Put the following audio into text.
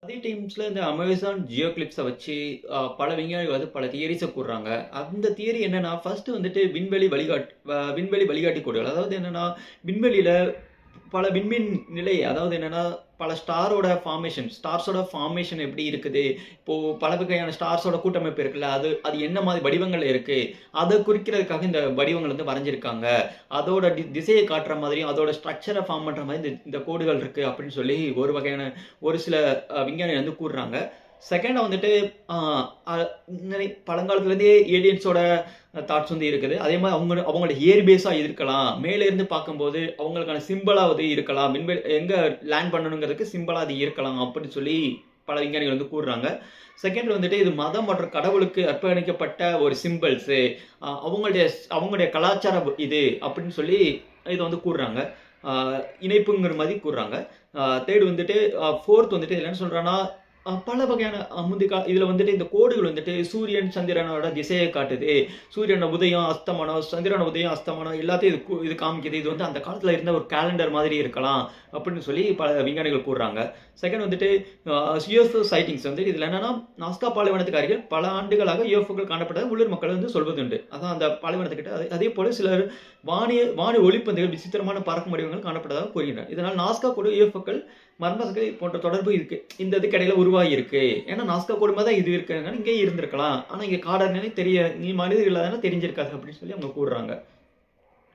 அதே டைம்ஸ்ல இந்த Amazon ஜியோ கிளிப்ஸ வச்சு பல விஞ்ஞானிகள் வந்து பல தியரீஸ கூறுறாங்க. அந்த தியரி என்னன்னா, ஃபர்ஸ்ட் வந்துட்டு விண்வெளி வழிகாட்டி கோடுகள். அதாவது என்னன்னா, விண்வெளியில பல விண்மீன் நிலை அதாவது என்னன்னா, பல ஸ்டார்ஸோட ஃபார்மேஷன் எப்படி இருக்குது? இப்போ பல வகையான ஸ்டார்ஸோட கூட்டமைப்பு இருக்குல்ல, அது அது என்ன மாதிரி வடிவங்கள்ல இருக்கு? அத குறிக்கிறதுக்காக இந்த வடிவங்கள் வந்து வரைஞ்சிருக்காங்க. அதோட திசைய காட்டுற மாதிரியும், அதோட ஸ்ட்ரக்சர ஃபார்ம் பண்ற மாரி இந்த இந்த கோடுகள் இருக்கு அப்படின்னு சொல்லி ஒரு சில விஞ்ஞானிகள் வந்து கூறுறாங்க. செகண்டா வந்துட்டு அ அ பழங்காலத்துலேருந்தே ஏலியன்ஸோட தாட்ஸ் வந்து இருக்குது. அதே மாரி அவங்களோட ஏர் பேஸா இருக்கலாம். மேல இருந்து பார்க்கும்போது அவங்களுக்கான சிம்பலா அது இருக்கலாம். விண்வெளி எங்க லேண்ட் பண்ணணுங்கிறதுக்கு சிம்பலா அது இருக்கலாம் அப்படின்னு சொல்லி பல விஞ்ஞானிகள் வந்து கூறுறாங்க. செகண்ட் வந்துட்டு இது மதம் மற்றும் கடவுளுக்கு அர்ப்பணிக்கப்பட்ட ஒரு சிம்பல்ஸு. அவங்களுடைய அவங்களுடைய கலாச்சாரம் இது அப்படின்னு சொல்லி இத வந்து கூறுறாங்க. அ இணைப்புங்கிற மாரி கூறுறாங்க. தேர்ட் வந்துட்டு ஃபோர்த் வந்துட்டு இதுல என்ன சொல்றான்னா, பல வகையான இதுல வந்துட்டு இந்த கோடுகள் வந்துட்டு சூரியன், சந்திரனோட திசைய காட்டுது. சூரியனோட உதயம், அஸ்தமனம், சந்திரனோட உதயம், அஸ்தமனம் எல்லாத்தையும் இது காமிக்குது. இது வந்து அந்த காலத்துல இருந்த ஒரு கேலண்டர் மாதிரி இருக்கலாம். அப்படின்னு சொல்லி பல விஞ்ஞானிகள் கூறுறாங்க. செகண்ட் வந்துட்டு யுஎஃப்ஓ சைட்டிங்ஸ் வந்து இதுல என்னன்னா, நாஸ்கா பாலைவனத்துக்கு அருகில் பல ஆண்டுகளாக யுஎஃப்ஓக்கள் காணப்பட்டதாக உள்ளூர் மக்கள் வந்து சொல்வதுண்டு. அதான் அந்த பாலைவனத்துக்கிட்ட அதே போல சிலர் வானி ஒளிப்பந்துகள் விசித்திரமான பறக்கும் வடிவங்கள் காணப்பட்டதாக கூறுகின்றனர். இதனால் நாஸ்கா கூட யுஎஃப்ஓக்கள் மர்மசக்தி போன்ற தொடர்பு இருக்கு. இந்த இதுக்கு இடையில உருவாகி இருக்கு. ஏன்னா நாஸ்கா கூடமா தான் இது இருக்குங்க. இங்கேயே இருந்திருக்கலாம். ஆனா இங்க காடர்னே நீ மனிதர் இல்லாதனால தெரிஞ்சிருக்காது அப்படின்னு சொல்லி அவங்க கூறுறாங்க.